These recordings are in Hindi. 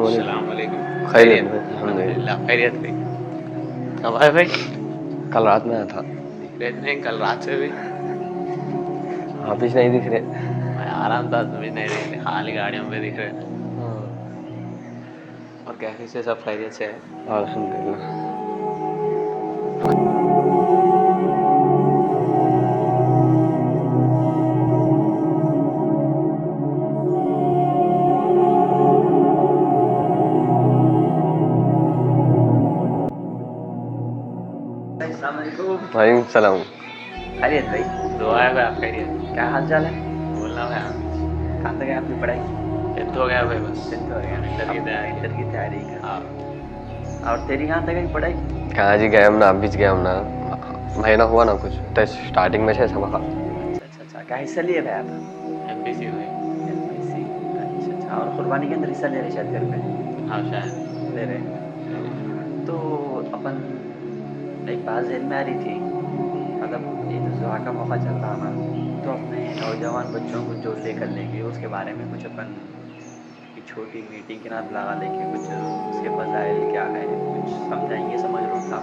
अस्सलाम वालेकुम। खैरियत अल्हम्दुलिल्लाह। खैरियत भाई। कब आए भाई? कल रात में आया था। दिख रहे नहीं कल रात से भी ऑफिस नहीं दिख रहे। मैं आराम था भी नहीं दिख रहे, खाली गाड़ियों में दिख रहे। और क्या कैसे सब खैरियत से है? अल्हम्दुलिल्लाह। वालेकुम सलाम। खैरियत भाई, दुआ है भाई, आप खैरियत? क्या हाल चाल है? बोलना भाई आप। कहाँ तक है आपकी पढ़ाई? 10th हो गया भाई, बस टेंथ हो गया, इंटर की तैयारी। इंटर की तैयारी कर। हाँ और तेरी कहाँ तक है पढ़ाई? कहाँ जी गए हम ना, बीच गए हम ना, महीना हुआ ना कुछ तो स्टार्टिंग में से सबका। अच्छा, क्या हिस्सा लिए भाई आप? MPC हुई। MPC, अच्छा। और कुर्बानी के अंदर हिस्सा ले रहे शायद घर पे? हाँ शायद ले रहे। तो अपन एक बात ज़हन में आ रही थी, मतलब ईद उल जुहा का मौका चल रहा ना, तो अपने नौजवान बच्चों को जो लेकर लेंगे उसके बारे में कुछ अपन एक छोटी मीटिंग के नाम लगा लेंगे, कुछ उसके फज़ाइल क्या है कुछ समझाएंगे, समझ लो था।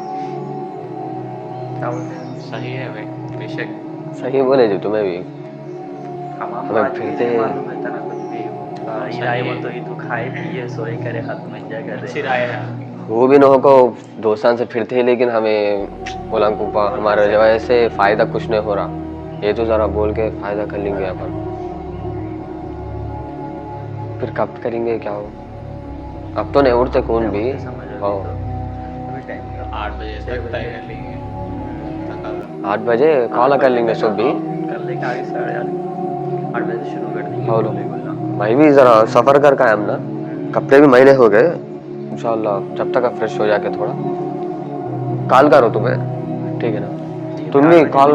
क्या बोलते हैं? सही है भाई, बेशक सही बोले जी तुम्हें भी। हम मतलब आज भी फिरते नहीं मालूम है तना कुछ भी। ईद आए वो तो ईद खाए पिए सोए करे ख़त्म एंजॉय कर अच्छी रहे राय है। वो भी न हो को दोस्तान से फिरते हैं, लेकिन हमें बोला हमारे वजह से फ़ायदा कुछ नहीं हो रहा। ये तो ज़रा बोल के फ़ायदा कर लेंगे अपन, फिर कब करेंगे क्या हो। अब तो नहीं उठते कौन भी। हाँ 8 बजे तक तय कर लेंगे। 8 बजे कॉल कर लेंगे सब भी। कर लेंगे आगे 8 बजे से शुरू कर देंगे। और मैं भी ज़रा सफ़र कर का हम ना, कपड़े भी महीने हो गए इंशाल्लाह, जब तक फ्रेश हो जाके थोड़ा कॉल करो तुम्हें, ठीक है ना। तुम भी कॉल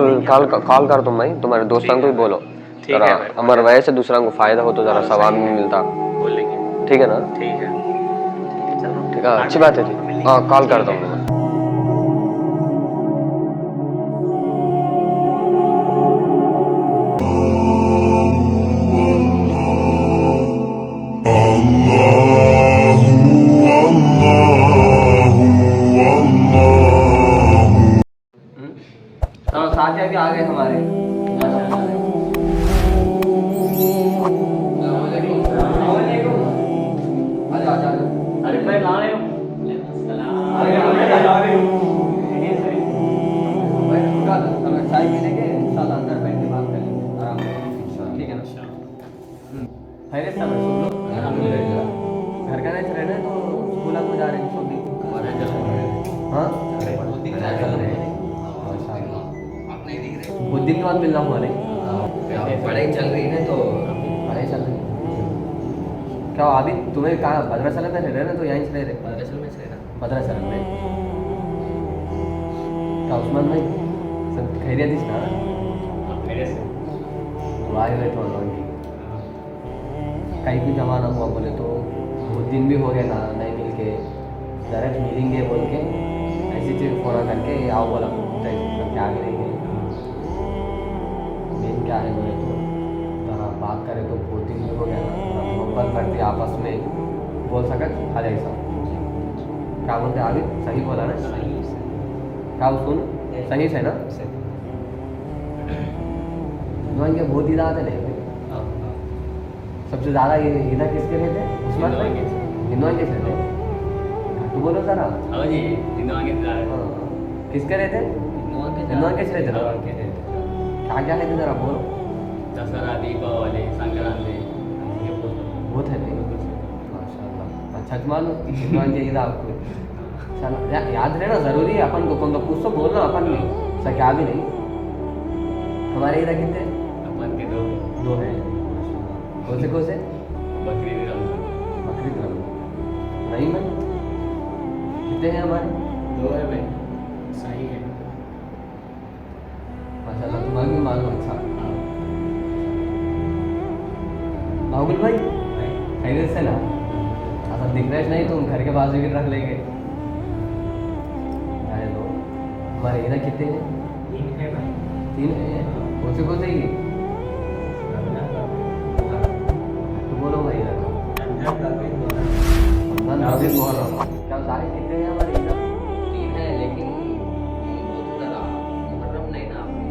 कर, तुम भाई तुम्हारे दोस्तों को भी बोलो जरा, हमारे वजह से दूसरा को फायदा हो तो जरा सवाब भी मिलता। बोलेंगे ठीक है ना। ठीक है चलो ठीक है, अच्छी बात है जी। हाँ कॉल करता हूँ मैं। चलो साथ ही आ गए हमारे। आ जाओ। हाँ चल रहे हैं माशाल्लाह। बहुत दिन के बाद मिलना हुआ नहीं। पढ़ाई चल रही है तो पढ़ाई चल रही है। क्या अभी तुम्हें कहाँ भद्राचल में रह रहे ना, तो यहीं से रह रहे? मदरसल में से ना भद्राचल में क्या उस्मान भाई सब खैरियत इस ना मेरे से दुआ ही बैठो की कहीं भी जमा ना हुआ बोले तो बहुत दिन भी हो गए ना नहीं मिल के, डायरेक्ट मिलेंगे बोल के ऐसी चीज़ फ़ोन करके आओ बोला क्या करेंगे मेन क्या है बोले तो हाँ बात करें तो बहुत दिन भी हो गया ना, मोहब्बत करते आपस में बोल सकत हर ऐसा क्या बोलते आगे सही बोला ना? सही से क्या सुन सही से ना? दुआन के बहुत इधर आते नहीं सबसे ज़्यादा इधर किसके रहते? उस्मान भाई हिंदुआन के रहते। तू बोलो जरा। हाँ जी हिंदुआ के हाँ, किसके रहते? हिंदुआन के रहते ना? क्या क्या रहते जरा बोलो। दशहरा दीपावली संक्रांति बहुत है नहीं माशाल्लाह। अच्छा मानो हिंदुआन के इधर आपको चलो याद रहना ज़रूरी है अपन को, कौन तो कुछ तो बोलना अपन में ऐसा क्या भी नहीं। हमारे इधर कितने? अपन के दो हैं। कौन से? बकरीद रमजान बकरीद रमजान नहीं भाई कितने हैं हमारे? दो है भाई सही है माशाल्लाह। तुम्हारा भी मालूम अच्छा। बाहुल भाई खैरियत से ना? ऐसा दिख रहा नहीं तुम घर के बाजू भी रख लेंगे। अरे लो हमारे इधर कितने हैं? 3 है भाई 3 हैं। कौन से ही तो बोलो भाई इधर रमजान बकरीद मुहर्रम क्या सारे कितने हैं हमारे इधर? 3 है लेकिन वो तो जरा मुहर्रम नहीं ना आपने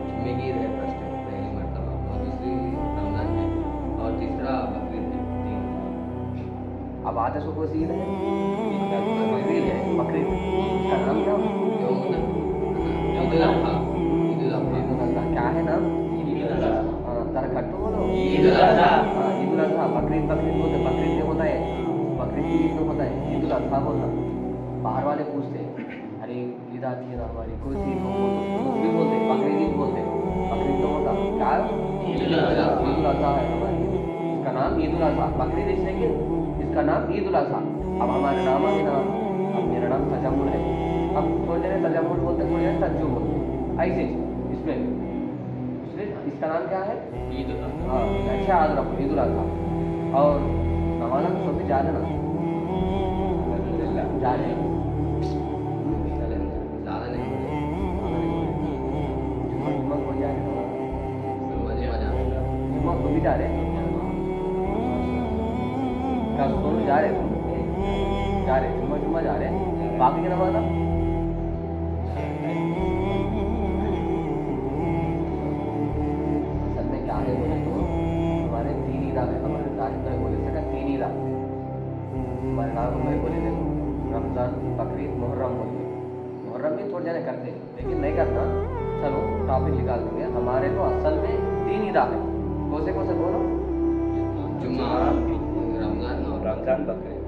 जुम्मे की है फर्स्ट पहली मरतबा और दूसरी रमजान है और तीसरा बकरीद है 3 अब आते सो कोई ईद है बकरीद है। बकरीद इसका नाम क्या ईद उल अज़हा क्या है नाम? ईद उल अज़हा जरा खट्टू बोलो। ईद उल अज़हा ईद उल अज़हा। बकरीद बोलते बकरीद में होता है बकरीद की ईद में होता है ईद उल अज़हा बोलना। बाहर वाले पूछते अरे ईद आती है ना हमारी कोई सी भी बोलते बकरीद ईद बोलते बकरीद तो होता क्या ईद उल अज़हा ईद उल अज़हा है हमारी। इसका नाम ईद उल अज़हा बकरीद इसलिए कि इसका नाम ईद उल अज़हा। अब हमारे नाम है ना, अब मेरा नाम तजम्मुल है। अब थोड़ी देर तजम्मुल बोलते थोड़ी देर तज्जु बोलते ऐसे इसमें इसका नाम क्या है? ईद उल अज़हा हाँ अच्छा याद रखो ईद उल अज़हा। और नमाज़ तो सभी जा रहे ना जा रहे हैं ज़्यादा नहीं जुम्मा को जा रहे हैं मजे आ जाएगा जुम्मा को भी जा रहे हैं क्या दोनों जा रहे हैं जा रहे जुम्मा जा रहे हैं बाकी की नमाज़ असल में क्या है बोले तो हमारे 3 ईदा है हमारे तारीख में बोले सका 3 ईदा हमारे नाम में बोले देखो रमज़ान बकरीद मुहर्रम बोलते मुहर्रम भी थोड़े जने करते लेकिन नहीं करना। चलो टॉपिक निकाल देंगे। हमारे तो असल में 3 ईदा है कौन से बोलो? जुम्मा रमजान और रमजान बकरीद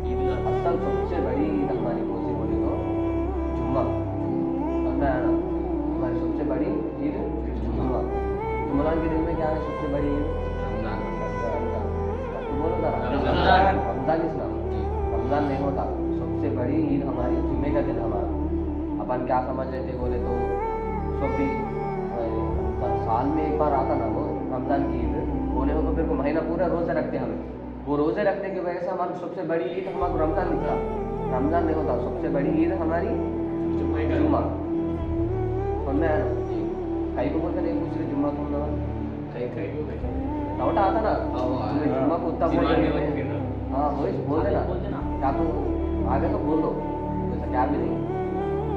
ईद उल अज़हा असल सबसे बड़ी ईद हमारी कौन सी बोले तो जुम्मा समझा है ना? हमारी सबसे बड़ी ईद जुम्मा। जुम्मा के दिन में क्या है सबसे बड़ी ईद? रमजान रमजान। तो बोलो जरा रमजान। रमजान इस्लाम रमजान नहीं होता सबसे बड़ी ईद हमारी जुम्मे का दिन हमारा। अपन क्या समझ रहे थे बोले तो सब भी साल में एक बार आता ना वो रमजान की ईद बोले हो तो फिर को महीना पूरा रोज़े रखते हमें। वो रोज़े रखने की वजह से हमारी सबसे बड़ी ईद हमारा रमजान निकला। रमजान नहीं होता सबसे बड़ी ईद हमारी जुम्मा। समझ में आया ना? कहीं को बोलते नहीं पूछ रहे जुम्मा कौन ना कहीं डाउट आता ना तुम्हें जुम्मा को उतना बोल रहे हाँ वही बोल देना क्या तो आगे तो बोल दो वैसा क्या भी नहीं।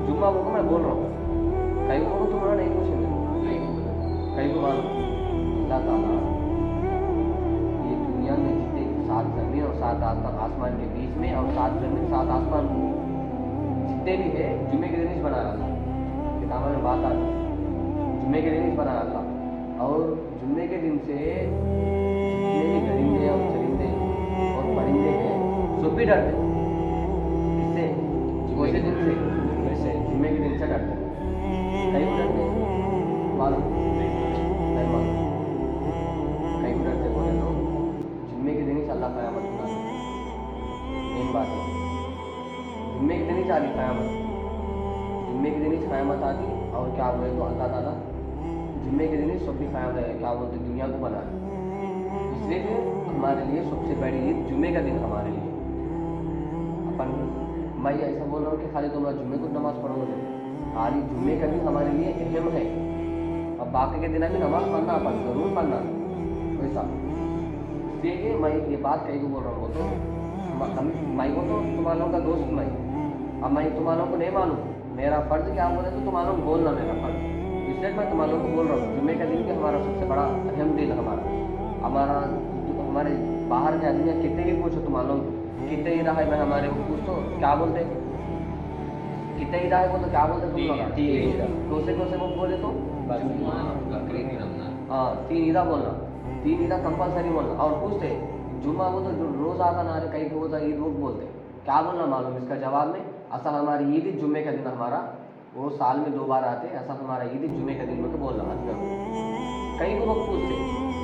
जुम्मा को मैं बोल रहा हूँ कहीं को तुम्हारा नहीं पूछेंगे कहीं को मानो अल्लाह ताला ये दुनिया में जितने 7 ज़मीन और 7 आसमान के बीच में और 7 ज़मीन 7 आसमान जितने भी है जुम्मे के दिन ही बनाया अल्लाह। किताबों में बात आती जुम्मे के दिन ही बनाया अल्लाह। और जुम्मे के दिन से जितने भी गरिंदे और चरिंदे और परिंदे हैं सब भी डरते वैसे दिन से वैसे जुम्मे के दिन से करते हैं कहीं को डरते हैं मालूम नहीं मालूम कहीं को डरते बोले तो जुम्मे के दिन ही अल्लाह क़यामत बना मेन बात है जुम्मे के दिन ही चाली क़यामत जुम्मे के दिन ही क़यामत आती और क्या बोले तो अल्लाह ताला जुम्मे के दिन ही सब भी क़यामत है क्या बोलते दुनिया को बनाए इसलिए कि हमारे लिए सबसे बड़ी ईद जुम्मे का दिन हमारे लिए अपन मैं ऐसा बोल रहा हूँ कि खाली तुम लोग जुम्मे को नमाज़ पढ़ोगे खाली जुम्मे का दिन हमारे लिए अहम है और बाकी के दिन भी नमाज़ पढ़ना अपन ज़रूर पढ़ना वैसा इसलिए कि मैं ये बात कहीं को बोल रहा हूँ तो मैं को तो तुम्हारे लोगों का दोस्त मैं अब मैं तुम्हारे लोगों को नहीं मालूम मेरा फ़र्ज़ क्या बोले तो तुम्हारे लोग बोलना मेरा फ़र्ज़ इसलिए मैं तुम्हारे लोगों को बोल रहा हूँ जुम्मे का दिन भी हमारा सबसे बड़ा अहम दिन हमारा हमारे बाहर के आदमी कितने भी पूछो तुम्हारे लोग कितने ही रहा है मैं हमारे को पूछ तो क्या बोलते कितने ही रहा है बोलते क्या बोलते तुम लोग कोसे वो बोले तो बकरीद रमज़ान हाँ 3 ईदा बोलना 3 ईदा कंपलसरी बोलना और पूछते जुम्मा वो तो रोज़ आता ना रहे कहीं होता ईद वो बोलते क्या बोलना मालूम इसका जवाब में असल हमारी ईद जुम्मे का दिन हमारा वो साल में 2 बार आते ऐसा हमारा ईद जुम्मे का दिन में बोलना आदमी को कहीं को लोग पूछते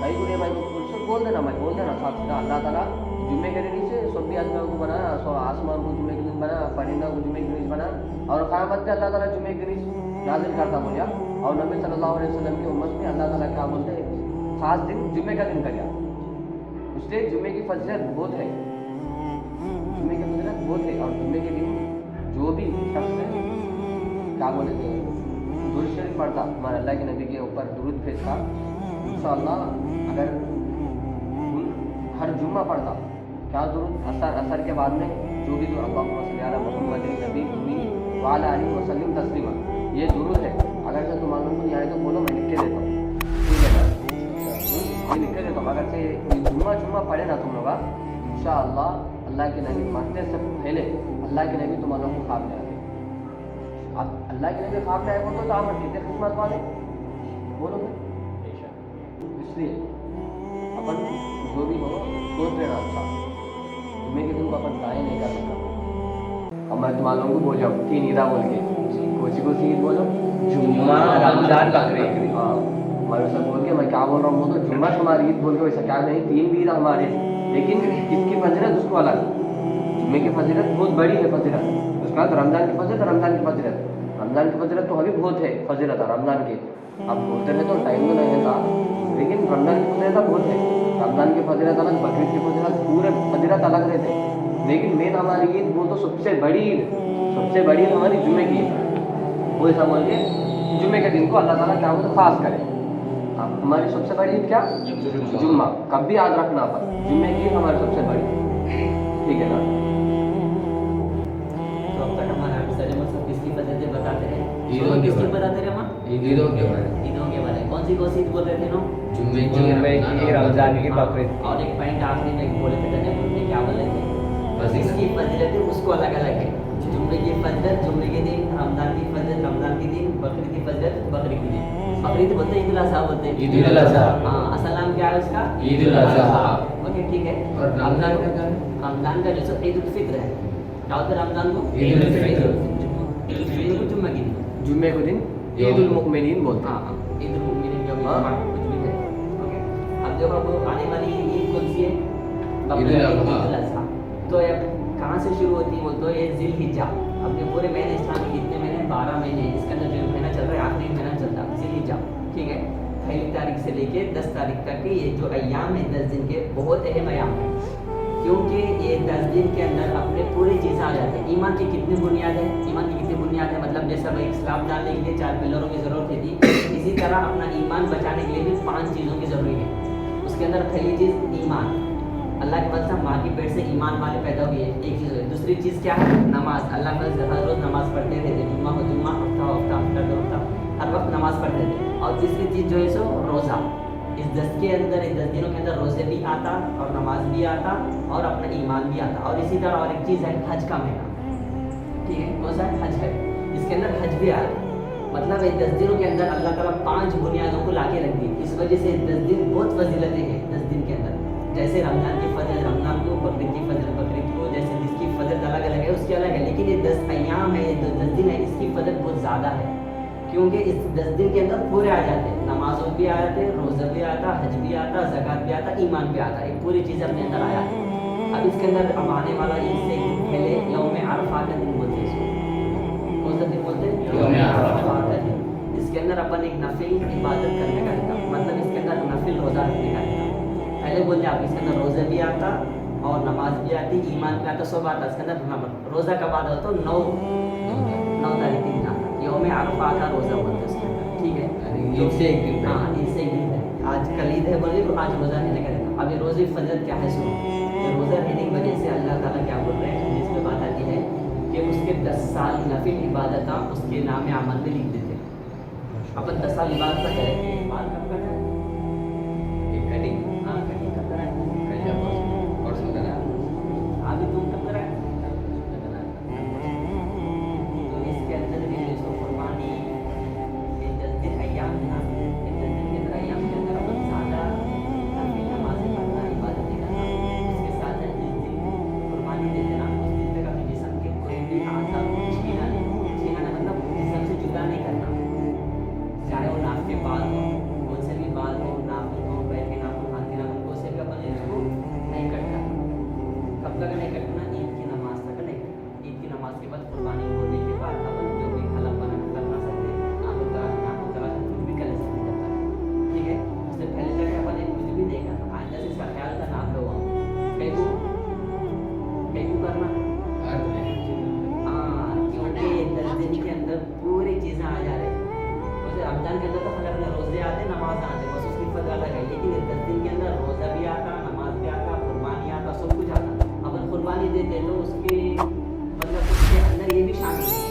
कहीं को नहीं भाई को पूछते बोल देना मैं बोल देना साफ सीधा अल्लाह ताला जुम्मे के दिन से सब भी आदमियों को बनाया सो आसमान को जुम्मे के दिन बनाया परिंदा को जुम्मे के दिन बनाया और क़यामत में अल्लाह ताला जुम्मे के दिन नाज़िल करता बोलिया और नबी सल्लल्लाहु अलैहि वसल्लम की उम्मत में अल्लाह ताला क्या बोलते हैं खास दिन जुम्मे का दिन कर दिया उससे जुम्मे की फजीलत बहुत है जुम्मे की फजीलत बहुत है और जुम्मे के दिन जो भी शख्स है क्या बोले थे दुरूद शरीफ पढ़ता हमारे अल्लाह के नबी के ऊपर दुरूद भेजता इंशाअल्लाह अगर हर जुम्मा पढ़ता क्या दुरूद असर के बाद में जो भी अल्लाहुम्मा सल्ली अला मुहम्मद नबी उम्मी व अला आलिहि व सल्लिम तस्लीमा ये दुरूद है अगर से तुम मालूम को नहीं आए तो बोलो मैं लिख के देता हूँ ठीक है ना ये लिख के देता हूँ अगर से जुम्मा पढ़े ना तुम लोग इंशाअल्लाह अल्लाह के नबी मरने से पहले अल्लाह के नबी तुम लोगों को ख्वाब में आए अब अल्लाह के नबी ख्वाब में आए बोलते तो आप कितने खिदमत वाले बोलोगे इसलिए अपन जो भी हो सोच लेना अच्छा जुम्मे के दिन को अपन गाय नहीं कर सकता अब मैं तुम्हारे लोगों को बोल जाऊँ 3 ईदा बोल के कोसी ईद बोलो जुम्मा रमजान बकरीद हाँ मैं वैसा बोल के मैं क्या बोल रहा हूँ बोलो जुम्मा हमारी ईद बोल के वैसा क्या नहीं 3 भी ईद हमारे लेकिन किसकी फजीलत उसको अलग जुम्मे की फजीलत बहुत बड़ी है फजीलत उसके बाद रमजान की फजीलत रमजान की फजीलत तो अभी बहुत है फजीलत रमजान की अब बोलते रहे तो टाइम तो नहीं था लेकिन रमजान की फजीलत बहुत है रमजान की फजीलत अलग बकरीद की फजीलत पूरे फजीलत अलग रहते लेकिन मेन हमारी ईद वो तो सबसे बड़ी ईद हमारी जुम्मे की ईद वो ऐसा बोल के जुम्मे के दिन को अल्लाह ताला क्या बोलते खास करे अब हमारी सबसे बड़ी ईद क्या जुम्मा कभी याद रखना पर जुम्मे की ईद हमारी सबसे बड़ी ठीक है ना तो अब तक हमारे सजमा सब किसकी फजीलतें बताते रहे ईदों के किसकी बारे बताते रहे हम ईदों के बारे ईदों के बारे कौन सी ईद बोल रहे थे नो जुम्मे की रमजान की बकरीद और एक पॉइंट आखिरी में बोले थे क्या बोले थे इसकी फजीलत उसको अलग अलग है जुम्मे की फजीलत जुम्मे के दिन रमजान की फजीलत रमजान के दिन बकरीद की फजीलत बकरीद के दिन बकरीद बोलते ईद उल अज़हा बोलते हैं ईद उल अज़हा हाँ असल नाम क्या है उसका ईद उल अज़हा ओके ठीक है और रमजान का क्या है रमजान का जो ईद उल फित्र है क्या होता है रमजान को ईद उल फित्र ईद उल फित्र को जुम्मे के दिन जुम्मे को दिन ईद उल मुमिनीन बोलते हैं हाँ ईद उल मुमिनीन जो भी हाँ। कुछ भी है ओके अब देखो अब आने वाली ईद कौन सी है ईद उल अज़हा। ईद उल अज़हा तो अब कहाँ से शुरू होती है बोलते हो ये जिल हिज्जा अपने पूरे महीने इस्लामी कितने महीने 12 महीने इसके अंदर जो महीना चल रहा है आखिरी महीना चलता है जिल हिज्जा ठीक है पहली तारीख से लेके 10 तारीख तक के ये जो अय्याम है 10 दिन के बहुत अहम अय्याम है क्योंकि ये 10 दिन के अंदर अपने पूरे चीज़ें आ जाते हैं ईमान की कितनी बुनियाद है मतलब जैसा भाई इस्लाम डालने के लिए 4 पिलरों की ज़रूरत थी इसी तरह अपना ईमान बचाने के लिए भी 5 चीज़ों की ज़रूरी है उसके अंदर पहली चीज़ ईमान अल्लाह के बाद से माँ के पेट से ईमान वाले पैदा हुए एक चीज़ है दूसरी चीज़ क्या है नमाज अल्लाह के हर रोज़ नमाज पढ़ते थे जुम्मा को जुम्मा हफ्ता हर वक्त नमाज पढ़ते थे और तीसरी चीज़ जो है सो रोज़ा इस 10 दिनों के अंदर रोज़े भी आता और नमाज भी आता और अपना ईमान भी आता और इसी तरह और एक चीज़ है हज का महीना ठीक है कौन सा हज है इसके अंदर हज भी आया मतलब 10 दिनों के अंदर अल्लाह ताला 5 बुनियादों को लाके रख दी इस वजह से 10 दिन बहुत फजीलतें हैं 10 दिन के अंदर जैसे रमजान की फजल रमजान को बकरीद की फजल बकरीद को जैसे जिसकी फजल अलग अलग है उसकी अलग है, लेकिन ये 10 अय्याम है, ये 10 दिन है, इसकी फजल बहुत ज़्यादा है, क्योंकि इस 10 दिन के अंदर पूरे आ जाते हैं, नमाजों भी आ जाते, रोज़ा भी आता, हज भी आता, ज़कात भी आता, ईमान भी आता, ये पूरी चीज़ अपने अंदर आया है। अब इसके अंदर अब आने वाला इससे पहले यौम अरफा का दिन बोलते हैं इसको, कौन सा दिन बोलते हैं? यौम अरफा का दिन। इसके अंदर अपन एक नफिल इबादत करने का रहता, मतलब इसके अंदर नफिल रोज़ा रखने का रहता। पहले बोलते आप इसके अंदर रोज़ा भी आता और नमाज भी आती, ईमान भी आता, सब आता। इसके अंदर रोज़ा कब आता तो 9 तारीख के दिन आता, यौम अरफा का रोज़ा बोलते हैं उसके अंदर, ठीक है? इससे एक दिन हाँ, इससे एक दिन है। आज कल ईद है बोले तो आज रोज़ा रहने का रहता। अब ये रोज़े की फजल क्या है सुनो, ये रोज़ा रहने की वजह से अल्लाह ताला क्या बोल रहे हैं, जिसमें बात आती है कि उसके 10 साल नफिल इबादत उसके नाम अमल में लिख देते हैं। अपन 10 साल इबादत करें, बाल कब करना है? एक कटिंग हाँ, कटिंग कब करा है? कल परसों करा अभी तुम कब करा है? तो इसके अंदर भी जो कुर्बानी ये 10 दिन अय्याम है ना, ये 10 दिन के अंदर अय्याम के अंदर अपन ज़्यादा नफिल नमाज़ें पढ़ना, इबादतें करना, इसके साथ साथ जिस दिन कुर्बानी देते ना उस दिन तक अपने जिस्म के कोई भी आज़ा छीना मतलब जिस्म से जुदा नहीं करना, चाहे वो नाक के बाल हो, कौन से भी बाल हो, नाखून हो, पैर के नाखून, हाथ के नाखून, कोई से भी अपन इसको नहीं कटना। कब तक नहीं कटना? ईद की नमाज तक नहीं कटना। ईद की नमाज के बाद कुर्बानी होने के बाद अपन जो भी हलफ बनाना करना सकते हैं, नाखून तराश कुछ भी कर सकते हैं, ठीक है? उससे पहले तक अपन एक कुछ भी नहीं करना, आइंदा से इसका ख्याल करना आप लोगों को। कहीं को करना हाँ, क्योंकि 10 दिन के अंदर पूरी चीज़ें आ जा रही हैं। वैसे रमजान के अंदर तो खाली अपने रोज़े आते, नमाज आते, बस उसकी फजल अलग है, लेकिन ये 10 दिन के अंदर रोज़ा भी आता, नमाज भी आता, कुर्बानी आता, सब कुछ आता। अपन कुर्बानी देते तो उसके मतलब उसके अंदर ये भी शामिल है,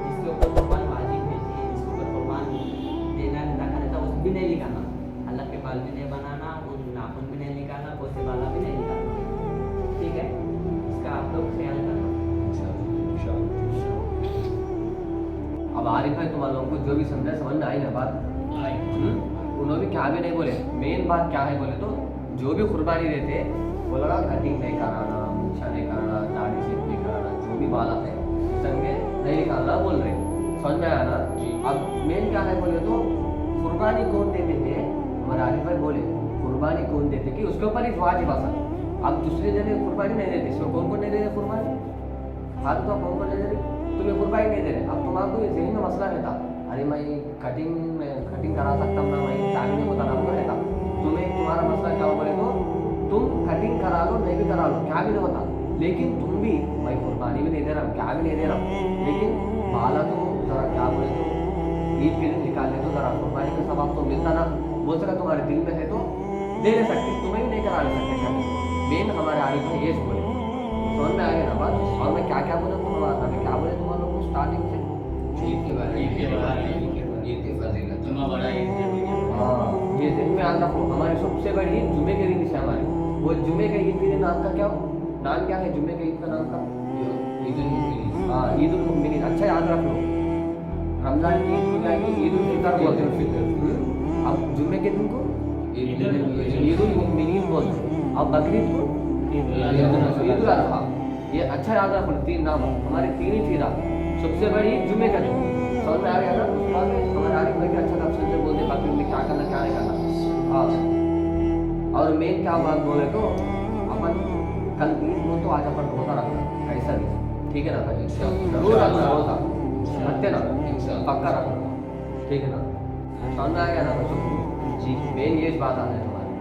जिसके ऊपर कुर्बान वाजिब है, जिसके ऊपर कुर्बान देना अदा करता उस भी नहीं निकालना, अल्लाह के बाल भी नहीं बनाना, उन नाखून भी नहीं निकालना, कोसे वाला भी नहीं निकालना, ठीक है? इसका आप लोग ख्याल करना। अब आरिफ भाई तुम लोगों को जो भी समझा समझ में आई ना बात? उन्होंने भी क्या भी नहीं बोले, मेन बात क्या है बोले तो जो भी कुर्बानी देते वो लगा कटिंग नहीं कराना, मूछा नहीं कराना, दाढ़ी शेप नहीं कराना, जो भी बाला है संगे नहीं निकालना बोल रहे, समझ में आया ना? अब मेन क्या है बोले तो कुर्बानी कौन देते थे, हमारे आरिफ भाई बोले कुर्बानी कौन देते कि उसके ऊपर ही वाजिब आसा। अब दूसरे जने कुर्बानी नहीं देते, इसमें कौन नहीं देते कुर्बानी? हाथ तो कौन नहीं दे रहे, तुम्हें कुर्बानी नहीं दे रहे। अब तुम्हारा ये जहन में मसला रहता, अरे मैं कटिंग करा सकता हूँ ना, मैं टाइम नहीं बताना होगा रहता, तुम्हें तुम्हारा मसला क्या हो बोले तो तुम कटिंग करा लो नहीं भी करा लो, क्या भी नहीं बता, लेकिन तुम भी मैं कुर्बानी भी नहीं दे रहा हूँ, क्या भी नहीं दे रहा हूँ, लेकिन बाला तो ज़रा क्या बोले तो ईद के दिन निकाल ले तो ज़रा कुर्बानी का सवाब तो मिलता ना, बोल सका तुम्हारे दिल में है तो दे नहीं सकते, तुम्हें भी नहीं करा ले सकते कटिंग। मेन हमारे आरिफ में ये बोले, समझ में आ गया ना बात? और मैं क्या क्या बोला तुम हमारा मैं क्या बोले तुम लोग को स्टार्टिंग से ईद के बारे में ईद की फजीलत हाँ, ये दिन में याद रखो, हमारी सबसे बड़ी ईद जुमे के दिन से हमारी, वो जुमे के ईद के नाम का क्या हो, नाम क्या है जुमे के ईद का नाम का? हाँ, ईद उल मुमिनीन। अच्छा याद रख लो, रमजान की ईद को क्या है? ईद उल फितर बोलते हैं। अब जुमे के दिन को ईद उल मुमिनीन बोलते हैं, अब बकरीद को ईद उल अज़हा। ये अच्छा याद रखो, 3 नाम हमारे 3 ही चीज़। सबसे बड़ी जुमे का दिन, समझ में आ गया ना? उसके बाद हमारे आरिफ भाई अच्छा ऑप्शन से बोलते बकरीद में क्या करना क्या नहीं करना। हाँ, और मेन क्या बात बोले तो अपन कल ईद हो तो आज अपन रोज़ा रखना कैसा भी, ठीक है ना भाई? जरूर रखना रोज़ा, रखते ना पक्का रखना, ठीक है ना? समझ में आ गया ना बच्चों? जी, मेन ये बात आ रही है हमारी।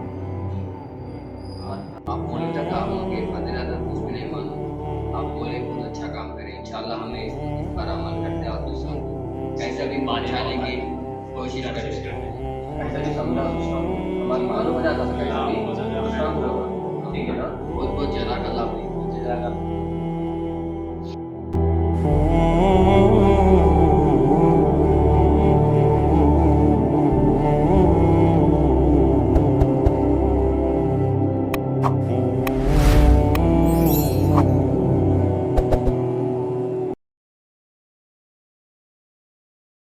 आप बोले तो काम होंगे फजीलत कुछ भी नहीं मानो, आप बोले बहुत अच्छा काम करें, इंशाल्लाह हमें इस पर अमल करते और दूसरों को कैसे भी पहुँचाने की कोशिश करें। ऐसा भी समझा हमारी मालूम हो जाता है, ठीक है ना? बहुत बहुत जज़ाकल्लाह।